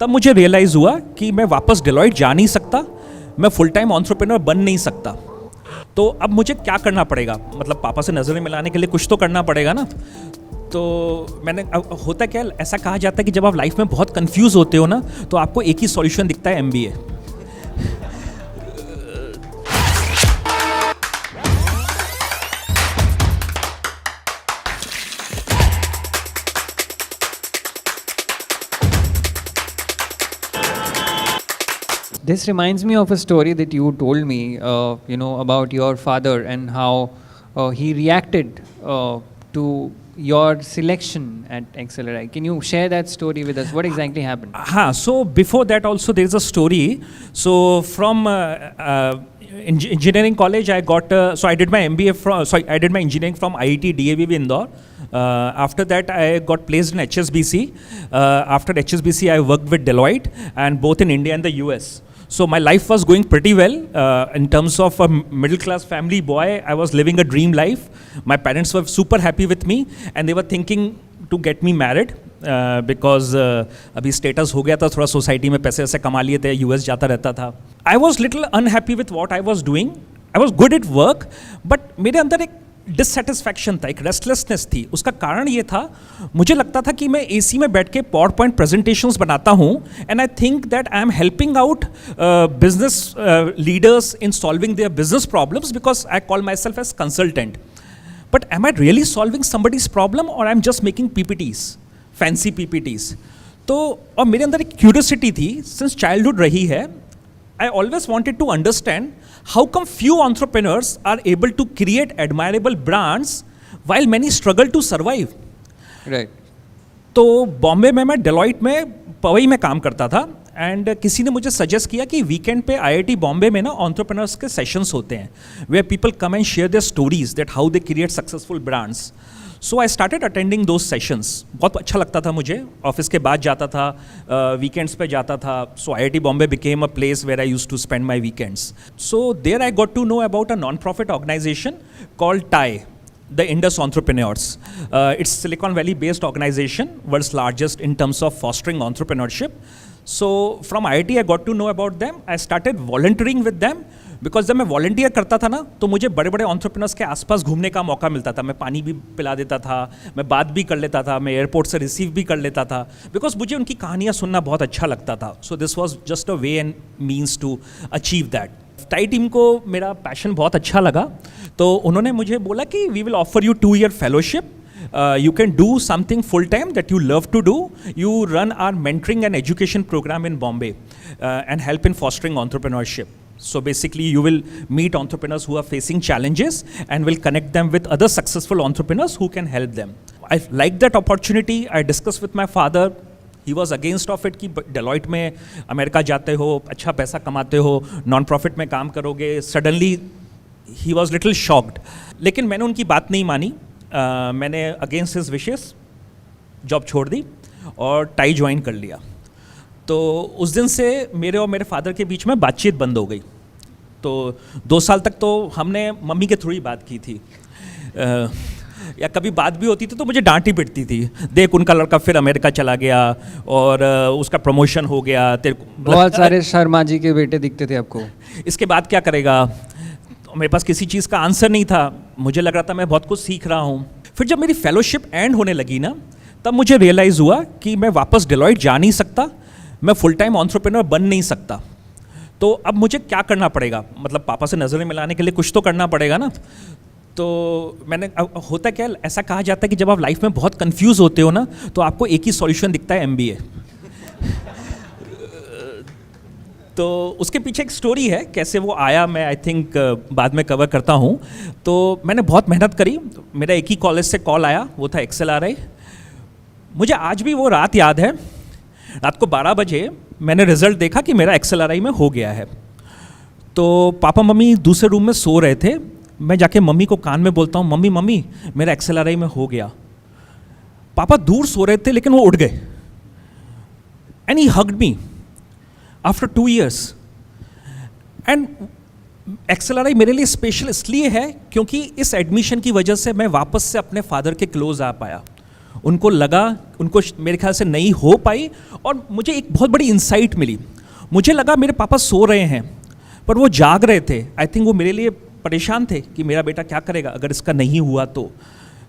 तब मुझे रियलाइज़ हुआ कि मैं वापस डेलॉयट जा नहीं सकता, मैं फुल टाइम एंटरप्रेन्योर बन नहीं सकता। तो अब मुझे क्या करना पड़ेगा, मतलब पापा से नज़रें मिलाने के लिए कुछ तो करना पड़ेगा ना। तो मैंने, होता क्या, ऐसा कहा जाता है कि जब आप लाइफ में बहुत कंफ्यूज होते हो ना, तो आपको एक ही सॉल्यूशन दिखता है, MBA। This reminds me of a story that you told me, about your father and how he reacted to your selection at XLRI. Can you share that story with us? What exactly happened? So before that also there is a story. So from engineering college I got, so I did my MBA from, I did my engineering from IIT DAV Indore. After that I got placed in HSBC. After HSBC I worked with Deloitte, and both in India and the US. So my life was going pretty well. In terms of a middle class family boy, I was living a dream life. My parents were super happy with me, and they were thinking to get me married because अभी status हो गया था थोड़ा, society में पैसे ऐसे कमा लिए थे, US जाता रहता था. I was little unhappy with what I was doing. I was good at work, but मेरे अंदर एक डिससेटिस्फैक्शन था, एक रेस्टलेसनेस थी. उसका कारण ये था, मुझे लगता था कि मैं AC में बैठ के PowerPoint प्रेजेंटेशंस बनाता हूँ, and I think that I am helping out business leaders in solving their business problems because I call myself as consultant. But am I really solving somebody's problem और I am just making PPTs, fancy PPTs? तो और मेरे अंदर एक curiosity थी, since childhood रही है. I always wanted to understand how come few entrepreneurs are able to create admirable brands while many struggle to survive. Right. तो बॉम्बे में मैं डेलॉइट में पवई में काम करता था, एंड किसी ने मुझे सजेस्ट किया कि वीकेंड पे IIT बॉम्बे में ना एंटरप्रेन्योर्स के सेशंस होते हैं, where people come and share their stories that how they create successful brands. So I started attending those sessions. बहुत अच्छा लगता था मुझे. ऑफिस के बाद जाता था, वीकेंड्स पे जाता था. So IIT Bombay became a place where I used to spend my weekends. So there I got to know about a non profit organization called TIE, the Indus Entrepreneurs. It's Silicon Valley based organization, world's largest in terms of fostering entrepreneurship. So from IIT I got to know about them. I started volunteering with them because जब मैं volunteer करता था ना, तो मुझे बड़े बड़े entrepreneurs के आसपास घूमने का मौका मिलता था. मैं पानी भी पिला देता था, मैं बात भी कर लेता था, मैं एयरपोर्ट से रिसीव भी कर लेता था, बिकॉज मुझे उनकी कहानियाँ सुनना बहुत अच्छा लगता था. So this was just a way and means to achieve that. TIE team को मेरा पैशन बहुत अच्छा लगा, तो उन्होंने मुझे बोला कि we will offer you 2-year fellowship. You can do something full time that you love to do. You run our mentoring and education program in Bombay and help in fostering entrepreneurship. So basically you will meet entrepreneurs who are facing challenges and will connect them with other successful entrepreneurs who can help them. I liked that opportunity. I discussed with my father. He was against of it कि Deloitte में America जाते हो, अच्छा पैसा कमाते हो, non profit में काम करोगे. Suddenly he was little shocked. लेकिन मैंने उनकी बात नहीं मानी. मैंने अगेंस्ट हिज विशेस जॉब छोड़ दी और टाई ज्वाइन कर लिया. तो उस दिन से मेरे और मेरे फादर के बीच में बातचीत बंद हो गई. तो 2 साल तक तो हमने मम्मी के थ्रू ही बात की थी, या कभी बात भी होती थी तो मुझे डांट ही पिटती थी. देख उनका लड़का फिर अमेरिका चला गया और उसका प्रमोशन हो गया, तेरे बहुत सारे शर्मा जी के बेटे दिखते थे आपको, इसके बाद क्या करेगा. तो मेरे पास किसी चीज़ का आंसर नहीं था. मुझे लग रहा था मैं बहुत कुछ सीख रहा हूँ. फिर जब मेरी फेलोशिप एंड होने लगी ना, तब मुझे रियलाइज़ हुआ कि मैं वापस डेलॉइट जा नहीं सकता, मैं फुल टाइम एंटरप्रेन्योर बन नहीं सकता. तो अब मुझे क्या करना पड़ेगा, मतलब पापा से नज़रें मिलाने के लिए कुछ तो करना पड़ेगा ना. तो मैंने, होता क्या, ऐसा कहा जाता है कि जब आप लाइफ में बहुत कंफ्यूज होते हो ना, तो आपको एक ही सॉल्यूशन दिखता है, MBA. तो उसके पीछे एक स्टोरी है, कैसे वो आया मैं आई थिंक बाद में कवर करता हूँ. तो मैंने बहुत मेहनत करी. मेरा एक ही कॉलेज से कॉल आया, वो था XLRI. मुझे आज भी वो रात याद है. रात को 12 बजे मैंने रिजल्ट देखा कि मेरा XLRI में हो गया है. तो पापा मम्मी दूसरे रूम में सो रहे थे. मैं जाके मम्मी को कान में बोलता हूँ, मम्मी मम्मी मेरा XLRI में हो गया. पापा दूर सो रहे थे लेकिन वो उठ गए, and he hugged me after 2 years. And XLRI मेरे लिए स्पेशल इसलिए है क्योंकि इस एडमिशन की वजह से मैं वापस से अपने फादर के क्लोज आ पाया. उनको लगा, उनको मेरे ख्याल से नहीं हो पाई, और मुझे एक बहुत बड़ी इंसाइट मिली। मुझे लगा मेरे पापा सो रहे हैं पर वो जाग रहे थे। आई थिंक वो मेरे लिए परेशान थे कि मेरा बेटा क्या करेगा अगर इसका नहीं हुआ तो।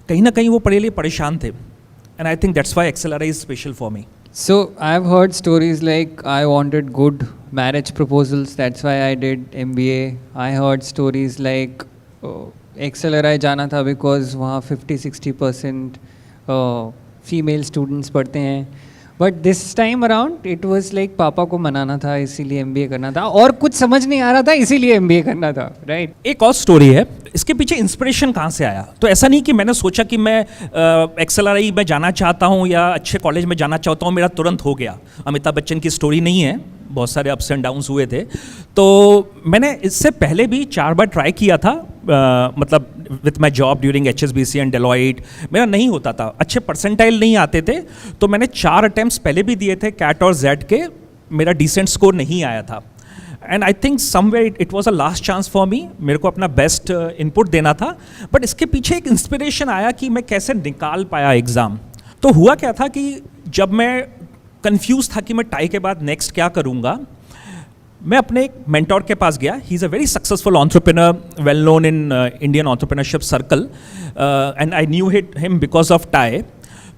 कहीं ना कहीं वो मेरे लिए परेशान थे। And I think that's why XLRI is special for me. So I've heard stories like I wanted good marriage proposals, that's why I did MBA. I heard stories like XLRI जाना था because वहाँ 50-60% female students पढ़ते हैं, but this time around it was like पापा को मनाना था इसीलिए MBA करना था, और कुछ समझ नहीं आ रहा था इसीलिए MBA करना था, राइट? एक और स्टोरी है, इसके पीछे इंस्पिरेशन कहाँ से आया। तो ऐसा नहीं कि मैंने सोचा कि मैं XLRI में जाना चाहता हूँ या अच्छे कॉलेज में जाना चाहता हूँ, मेरा तुरंत हो गया। अमिताभ बच्चन की स्टोरी नहीं है, बहुत सारे अप्स एंड डाउन्स हुए थे। तो मैंने इससे पहले भी 4 बार ट्राई किया था, मतलब with my job during HSBC and Deloitte, मेरा नहीं होता था, अच्छे परसेंटाइल नहीं आते थे। तो मैंने 4 अटैम्प्ट्स पहले भी दिए थे कैट और जेड के, मेरा डिसेंट स्कोर नहीं आया था। And I think somewhere it was a last chance for me, मेरे को अपना बेस्ट इनपुट देना था। बट इसके पीछे एक इंस्पिरेशन आया कि मैं कैसे निकाल पाया एग्ज़ाम। तो हुआ क्या था कि जब मैं कंफ्यूज था कि मैं टाई के बाद नेक्स्ट क्या करूँगा, मैं अपने एक मेंटोर के पास गया। He is a very successful entrepreneur, well known in Indian entrepreneurship circle, and I knew him because of tie.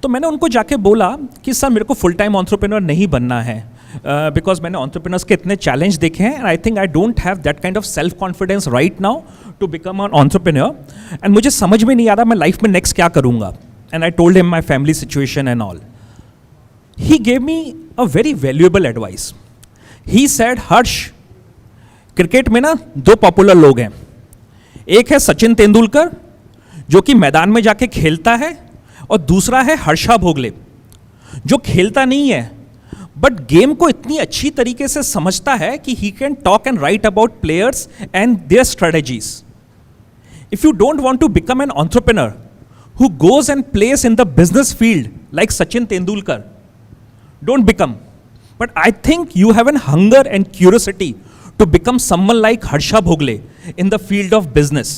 तो मैंने उनको जाके बोला कि सर मेरे को फुल टाइम एंटरप्रेन्योर नहीं बनना है, बिकॉज मैंने एंटरप्रेन्योर्स के इतने चैलेंज देखे हैं, and I think I don't have that kind of self confidence right now to become an entrepreneur, and मुझे समझ में नहीं आ रहा मैं लाइफ में नेक्स्ट क्या करूँगा। And I told him my family situation and all. He gave me a very valuable advice. He said, Harsh, cricket में ना 2 पॉपुलर लोग हैं, एक है सचिन तेंदुलकर जो कि मैदान में जाके खेलता है, और दूसरा है हर्षा भोगले जो खेलता नहीं है बट गेम को इतनी अच्छी तरीके से समझता है कि he can talk and write about players and their strategies. If you don't want to become an entrepreneur who goes and plays in the business field like Sachin Tendulkar, don't become. But I think you have a hunger and curiosity to become someone like Harsha Bhogle in the field of business.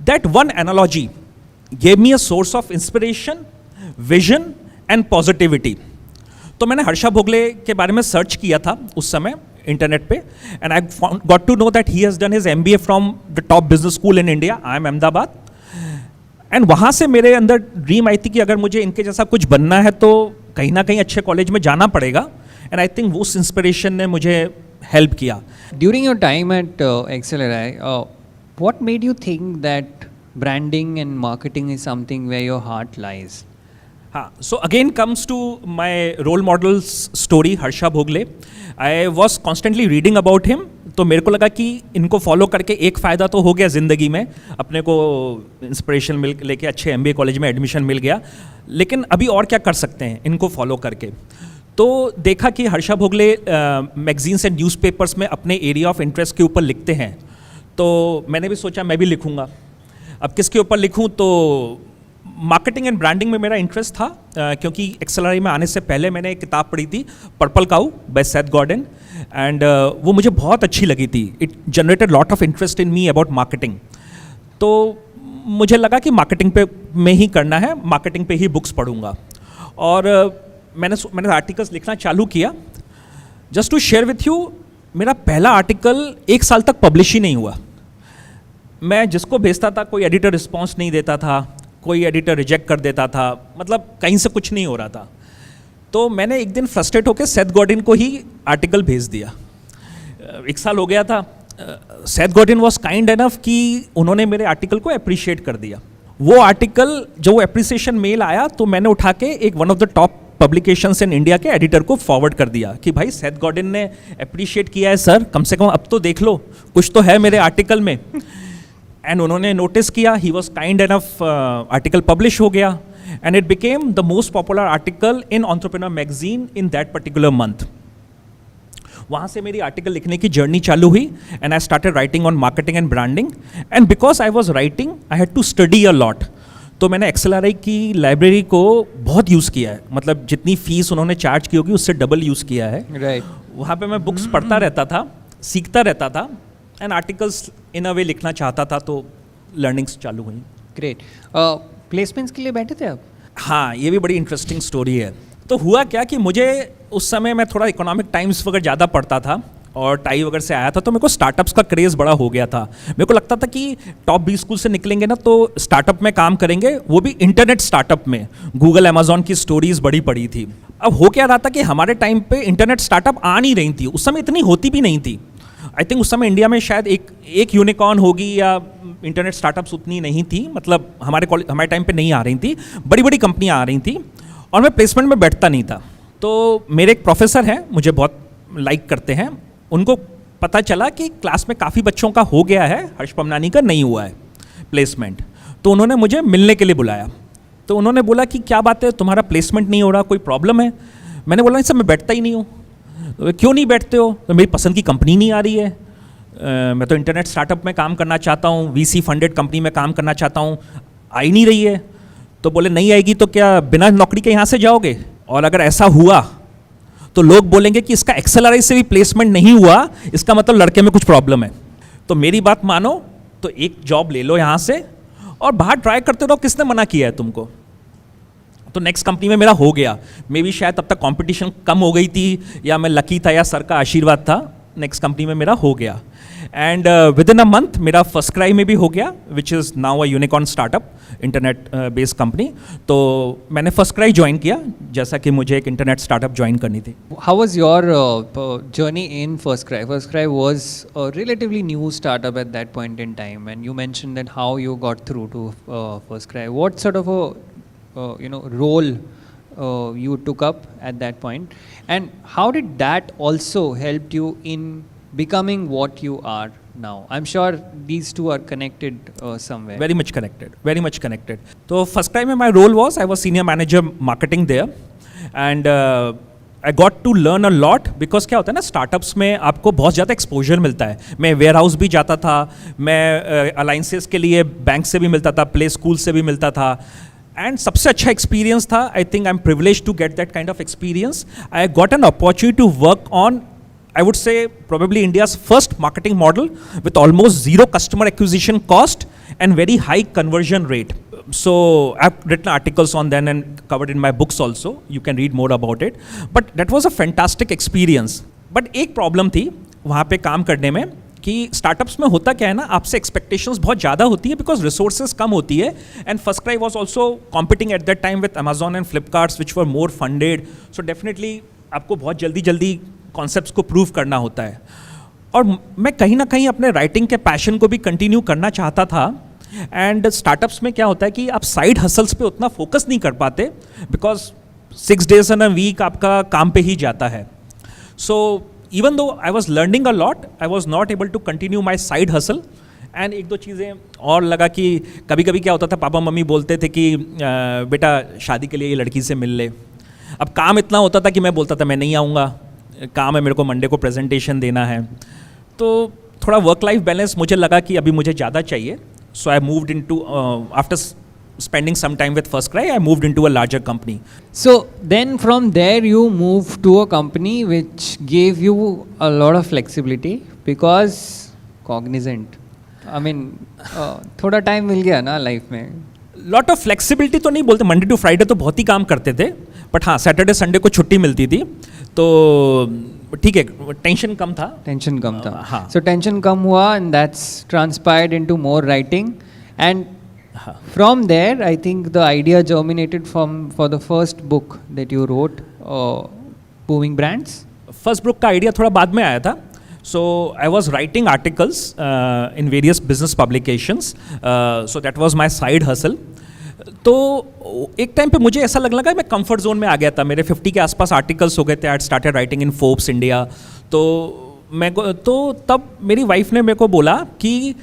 That one analogy gave me a source of inspiration, vision and positivity. तो मैंने हर्षा भोगले के बारे में search किया था उस समय internet पे, and I got to know that he has done his MBA from the top business school in India, IIM Ahmedabad. And वहाँ से मेरे अंदर ड्रीम आई थी कि अगर मुझे इनके जैसा कुछ बनना है तो कहीं ना कहीं अच्छे कॉलेज में जाना पड़ेगा, एंड आई थिंक उस इंस्पिरेशन ने मुझे हेल्प किया। During your time at XLRI, what made you think that branding and marketing is something where your heart lies? हाँ, so again comes to my role models story Harsha Bhogle. I was constantly reading about him, तो मेरे को लगा कि इनको follow करके एक फ़ायदा तो हो गया ज़िंदगी में, अपने को इंस्पिरेशन मिल लेके अच्छे MBA कॉलेज में एडमिशन मिल गया, लेकिन अभी और क्या कर सकते हैं इनको फॉलो करके। तो देखा कि Harsha Bhogle magazines and newspapers में अपने एरिया ऑफ इंटरेस्ट के ऊपर लिखते हैं, तो मैंने भी सोचा मैं भी लिखूँगा। अब किसके ऊपर लिखूँ, तो मार्केटिंग एंड ब्रांडिंग में मेरा इंटरेस्ट था, क्योंकि XLRI में आने से पहले मैंने एक किताब पढ़ी थी purple cow by Seth Godin, and वो मुझे बहुत अच्छी लगी थी। It generated lot of interest in me about marketing. तो मुझे लगा कि मार्केटिंग पे में ही करना है, मार्केटिंग पे ही बुक्स पढ़ूंगा, और मैंने आर्टिकल्स लिखना चालू किया। Just to share with you, मेरा पहला आर्टिकल 1 साल तक पब्लिश ही नहीं हुआ। मैं जिसको भेजता था कोई एडिटर रिस्पॉन्स नहीं देता था, कोई एडिटर रिजेक्ट कर देता था, मतलब कहीं से कुछ नहीं हो रहा था। तो मैंने एक दिन फ्रस्ट्रेट होकर सेथ गॉर्डन को ही आर्टिकल भेज दिया। 1 साल हो गया था। Seth Godin was kind enough कि उन्होंने मेरे आर्टिकल को अप्रिशिएट कर दिया। वो आर्टिकल जब वो अप्रिसिएशन मेल आया तो मैंने उठा के एक one of the top publications in India के एडिटर को फॉरवर्ड कर दिया कि भाई सेथ गॉर्डन ने अप्रिशिएट किया है सर, कम से कम अब तो देख लो, कुछ तो है मेरे आर्टिकल में। एंड उन्होंने नोटिस किया, he was kind enough, article publish हो गया, and it became the most popular article in entrepreneur magazine in that particular month. वहाँ से मेरी आर्टिकल लिखने की जर्नी चालू हुई, and I started writing on marketing and branding, and because I was writing I had to study a lot. तो मैंने XLRI की लाइब्रेरी को बहुत यूज़ किया है, मतलब जितनी फीस उन्होंने चार्ज की होगी उससे डबल यूज़ किया है। राइट। वहाँ पे मैं बुक्स पढ़ता रहता था, सीखता रहता था, एंड आर्टिकल्स इन अ वे लिखना चाहता था, तो लर्निंग्स चालू हुई। ग्रेट। प्लेसमेंट्स के लिए बैठे थे आप? हाँ, ये भी बड़ी इंटरेस्टिंग स्टोरी है। तो हुआ क्या कि मुझे उस समय मैं थोड़ा इकोनॉमिक टाइम्स वगैरह ज़्यादा पढ़ता था और टाई वगैरह से आया था, तो मेरे को स्टार्टअप्स का क्रेज़ बड़ा हो गया था। मेरे को लगता था कि टॉप 20 स्कूल से निकलेंगे ना तो स्टार्टअप में काम करेंगे, वो भी इंटरनेट स्टार्टअप में। गूगल, अमेजॉन की स्टोरीज बड़ी पड़ी थी। अब हो क्या रहा था कि हमारे टाइम पे इंटरनेट स्टार्टअप आ नहीं रही थी, उस समय इतनी होती भी नहीं थी। आई थिंक उस समय इंडिया में शायद एक यूनिकॉर्न होगी या इंटरनेट स्टार्टअप्स उतनी नहीं थी, मतलब हमारे टाइम पे नहीं आ रही थी, बड़ी बड़ी कंपनियाँ आ रही थी और मैं प्लेसमेंट में बैठता नहीं था। तो मेरे एक प्रोफेसर हैं, मुझे बहुत लाइक करते हैं, उनको पता चला कि क्लास में काफ़ी बच्चों का हो गया है, हर्ष पमनानी का नहीं हुआ है प्लेसमेंट। तो उन्होंने मुझे मिलने के लिए बुलाया। तो उन्होंने बोला कि क्या बात है, तुम्हारा प्लेसमेंट नहीं हो रहा, कोई प्रॉब्लम है? मैंने बोला नहीं सर, मैं बैठता ही नहीं हूँ। तो क्यों नहीं बैठते हो? तो मेरी पसंद की कंपनी नहीं आ रही है, मैं तो इंटरनेट स्टार्टअप में काम करना चाहता हूँ, VC फंडेड कंपनी में काम करना चाहता हूँ, आ ही नहीं रही है। तो बोले नहीं आएगी तो क्या बिना नौकरी के यहाँ से जाओगे? और अगर ऐसा हुआ तो लोग बोलेंगे कि इसका XLRI से भी प्लेसमेंट नहीं हुआ, इसका मतलब लड़के में कुछ प्रॉब्लम है। तो मेरी बात मानो तो एक जॉब ले लो यहाँ से और बाहर ट्राई करते रहो, किसने मना किया है तुमको? तो नेक्स्ट कंपनी में मेरा हो गया। मे बी शायद तब तक कंपटीशन कम हो गई थी या मैं लकी था या सर का आशीर्वाद था, नेक्स्ट कंपनी में मेरा हो गया। And with in a month मेरा फर्स्ट क्राई में भी हो गया, which is now a unicorn startup, internet based company. तो मैंने फर्स्ट क्राई ज्वाइन किया, जैसा कि मुझे एक इंटरनेट स्टार्टअप ज्वाइन करनी थी। How was your journey in First Cry? First Cry was a relatively new startup at that point in time, and you mentioned that how you got through to First Cry. What sort of a role you took up at that point, and how did that also helped you in becoming what you are now? I'm sure these two are connected somewhere. Very much connected, very much connected. तो first time में my role was I was senior manager marketing there, and I got to learn a lot because क्या होता है ना, startups में आपको बहुत ज़्यादा एक्सपोजर मिलता है। मैं वेयर हाउस भी जाता था, मैं अलाइंसेस के लिए बैंक से भी मिलता था, प्ले स्कूल से भी मिलता था, एंड सबसे अच्छा एक्सपीरियंस था। I think I am privilege to get that kind of experience. I got an opportunity to work on, I would say probably India's first marketing model with almost zero customer acquisition cost and very high conversion rate. So I've written articles on them and covered in my books also. You can read more about it. But that was a fantastic experience. But एक problem थी वहाँ पे काम करने में कि startups में होता क्या है ना, आपसे एक्सपेक्टेशंस बहुत ज़्यादा होती है बिकॉज रिसोर्सेज कम होती है। And first cry was also competing at that time with Amazon and Flipkart's which were more funded. So definitely आपको बहुत जल्दी कॉन्सेप्ट्स को प्रूव करना होता है। और मैं कहीं ना कहीं अपने राइटिंग के पैशन को भी कंटिन्यू करना चाहता था। एंड स्टार्टअप्स में क्या होता है कि आप साइड हसल्स पे उतना फोकस नहीं कर पाते because 6 days in a week आपका काम पे ही जाता है। So even though I was learning a lot, I was not able to continue my side hustle. And एक दो चीज़ें और लगा कि कभी कभी क्या होता था, पापा मम्मी बोलते थे कि बेटा शादी के लिए ये लड़की से मिल ले। अब काम इतना होता था कि मैं बोलता था मैं नहीं आऊँगा, काम है मेरे को मंडे को प्रेजेंटेशन देना है। तो थोड़ा वर्क लाइफ बैलेंस मुझे लगा कि अभी मुझे ज़्यादा चाहिए। So I moved into after spending some time with First Cry, I moved into a larger company. So then from there you moved to a company which gave you a lot of flexibility because Cognizant. I mean, थोड़ा time मिल गया ना life में। Lot of flexibility तो नहीं बोलते, Monday to Friday तो बहुत ही काम करते थे, बट हाँ सैटरडे संडे को छुट्टी मिलती थी तो ठीक है, टेंशन कम था। टेंशन कम था, हाँ। सो टेंशन कम हुआ and that's transpired into more writing and from there I think the idea germinated for the first book that you wrote, Booming Brands. First book का आइडिया थोड़ा बाद में आया था। So I was writing articles in various business publications, so that was my side hustle. तो एक time पे मुझे ऐसा लगने लगा मैं कंफर्ट जोन में आ गया था, मेरे 50 के आसपास आर्टिकल्स हो गए थे। आई started writing in Forbes India. तो तब मेरी वाइफ ने मेरे को बोला कि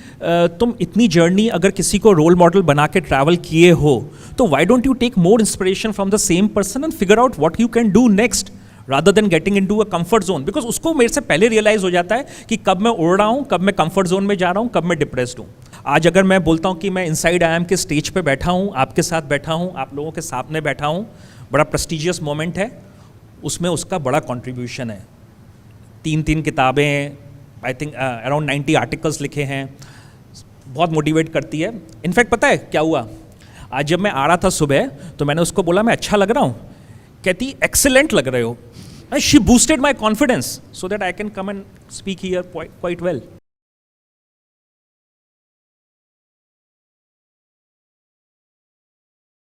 तुम इतनी जर्नी अगर किसी को रोल मॉडल बना के ट्रैवल किए हो तो why don't you take more inspiration from the same person and figure out what you can do next rather than getting into a comfort zone. Because उसको मेरे से पहले रियलाइज हो जाता है कि कब मैं उड़ रहा हूँ, कब मैं कंफर्ट जोन में जा रहा हूँ, कब मैं डिप्रेस्ड हूँ। आज अगर मैं बोलता हूँ कि मैं इनसाइड आई एम के स्टेज पे बैठा हूँ, आपके साथ बैठा हूँ, आप लोगों के सामने बैठा हूँ, बड़ा प्रेस्टिजियस मोमेंट है, उसमें उसका बड़ा कॉन्ट्रीब्यूशन है। 3 किताबें, आई थिंक अराउंड 90 आर्टिकल्स लिखे हैं, बहुत मोटिवेट करती है। इनफैक्ट पता है क्या हुआ, आज जब मैं आ रहा था सुबह तो मैंने उसको बोला मैं अच्छा लग रहा हूँ, कहती एक्सेलेंट लग रहे हो. She boosted my confidence so that I can come and speak here quite well.